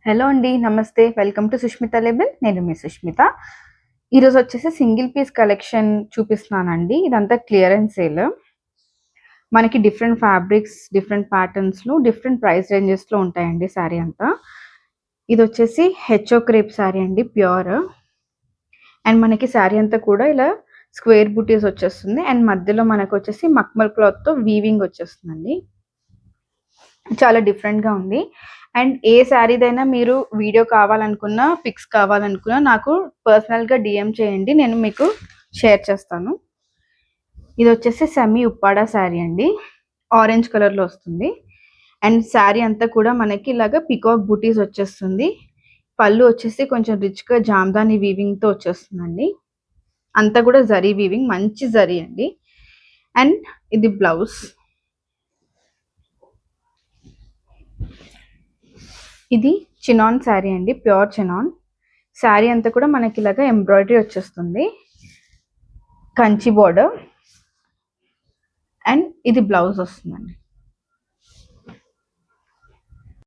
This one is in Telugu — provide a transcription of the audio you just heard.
హలో అండి. నమస్తే. Welcome to Sushmita label. నేను మీ సుష్మిత. ఈరోజు వచ్చేసి సింగిల్ పీస్ కలెక్షన్ చూపిస్తున్నానండి. ఇదంతా క్లియరెన్స్ సేల్. మనకి డిఫరెంట్ ఫ్యాబ్రిక్స్, డిఫరెంట్ ప్యాటర్న్స్‌లో, డిఫరెంట్ ప్రైస్ రేంజెస్‌లో ఉంటాయండి శారీ అంతా. ఇదొచ్చేసి హెచ్ఓ క్రేప్ శారీ అండి ప్యూర్. అండ్ మనకి శారీ అంతా కూడా ఇలా స్క్వేర్ బూటీస్ వచ్చేస్తుంది. అండ్ మధ్యలో మనకొచ్చేసి మక్మల్ క్లాత్‌తో వీవింగ్ వచ్చేస్తుందండి. చాలా డిఫరెంట్‌గా ఉంది. అండ్ ఏ శారీదైనా మీరు వీడియో కావాలనుకున్నా, పిక్స్ కావాలనుకున్నా నాకు పర్సనల్‌గా డీఎం చేయండి. నేను మీకు షేర్ చేస్తాను. ఇదొచ్చేసి సెమీ ఉప్పాడ శారీ అండి. ఆరెంజ్ కలర్‌లో వస్తుంది. అండ్ శారీ అంతా కూడా మనకి ఇలాగ పీకాక్ బూటీస్ వచ్చేస్తుంది. పళ్ళు వచ్చేసి కొంచెం రిచ్‌గా జామ్దాని వీవింగ్‌తో వచ్చేస్తుందండి. అంతా కూడా జరీ వీవింగ్, మంచి జరీ అండి. అండ్ ఇది బ్లౌజ్. ఇది చినాన్ శారీ అండి, ప్యూర్ చినాన్. శారీ అంతా కూడా మనకి ఇలాగా ఎంబ్రాయిడరీ వచ్చేస్తుంది, కంచి బోర్డర్. అండ్ ఇది బ్లౌజ్ వస్తుందండి.